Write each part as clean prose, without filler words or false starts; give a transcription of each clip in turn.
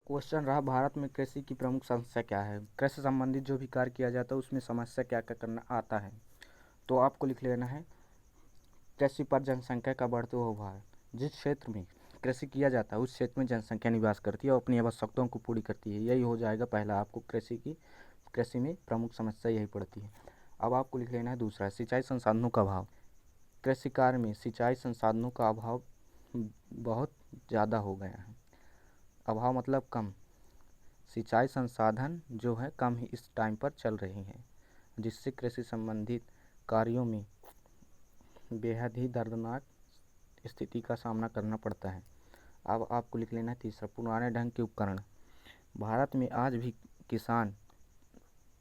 Question रहा, भारत में कृषि की प्रमुख समस्या क्या है। कृषि संबंधित जो भी कार्य किया जाता है उसमें समस्या क्या क्या करना आता है। तो आपको लिख लेना है, कृषि पर जनसंख्या का बढ़ते हुए भार। जिस क्षेत्र में कृषि किया जाता है उस क्षेत्र में जनसंख्या निवास करती है और अपनी आवश्यकताओं को पूरी करती है। यही हो जाएगा पहला, आपको कृषि में प्रमुख समस्या यही पड़ती है। अब आपको लिख लेना है दूसरा, सिंचाई संसाधनों का अभाव। कृषि कार्य में सिंचाई संसाधनों का अभाव बहुत ज़्यादा हो गया है। अभाव मतलब कम, सिंचाई संसाधन जो है कम ही इस टाइम पर चल रही हैं, जिससे कृषि संबंधित कार्यों में बेहद ही दर्दनाक स्थिति का सामना करना पड़ता है। अब आपको लिख लेना है तीसरा, पुराने ढंग के उपकरण। भारत में आज भी किसान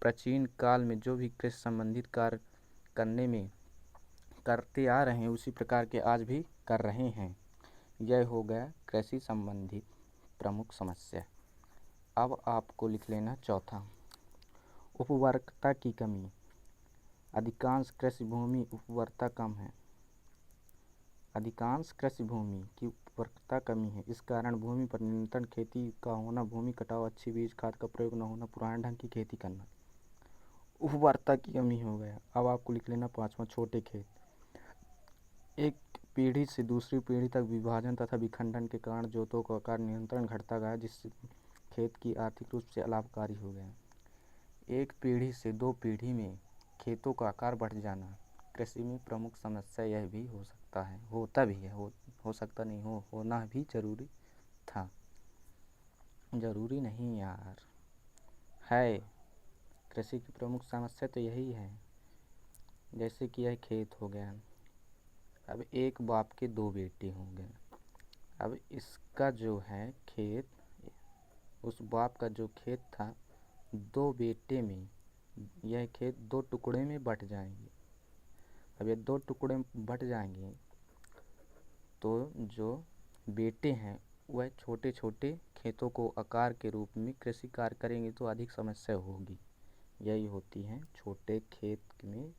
प्राचीन काल में जो भी कृषि संबंधित कार्य करते आ रहे हैं उसी प्रकार के आज भी कर रहे हैं। यह हो गया कृषि संबंधित प्रमुख समस्या। अब आपको लिख लेना चौथा, उपउर्वरकता की कमी। अधिकांश कृषि भूमि उपउर्वरता कम है। अधिकांश कृषि भूमि की उपउर्वरकता कमी है। इस कारण भूमि पर नियंत्रण, खेती का होना, भूमि कटाव, अच्छी बीज खाद का प्रयोग न होना, पुराने ढंग की खेती करना, उपउर्वरता की कमी हो गया। अब आपको लिख लेना पाँचवा, छोटे खेत। एक पीढ़ी से दूसरी पीढ़ी तक विभाजन तथा विखंडन के कारण जोतों का आकार नियंत्रण घटता गया, जिससे खेत की आर्थिक रूप से अलाभकारी हो गया। एक पीढ़ी से दो पीढ़ी में खेतों का आकार बढ़ जाना कृषि में प्रमुख समस्या यह भी हो सकता है, होता भी है, हो सकता नहीं, होना भी जरूरी था। जरूरी नहीं यार, है। कृषि की प्रमुख समस्या तो यही है। जैसे कि यह खेत हो गया, अब एक बाप के दो बेटे होंगे। अब इसका जो है खेत, उस बाप का जो खेत था, दो बेटे में यह खेत दो टुकड़े में बट जाएंगे। अब ये दो टुकड़े में बट जाएंगे तो जो बेटे हैं वह छोटे छोटे खेतों को आकार के रूप में कृषि कार्य करेंगे तो अधिक समस्या होगी। यही होती है, छोटे खेत में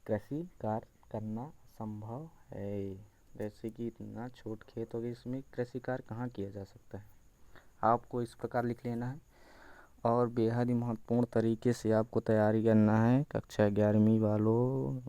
कृषि कार्य करना संभव है। जैसे कि इतना छोट खेत हो गया, इसमें कृषि कार्य कहाँ किया जा सकता है। आपको इस प्रकार लिख लेना है और बेहद ही महत्वपूर्ण तरीके से आपको तैयारी करना है कक्षा 11वीं वालों।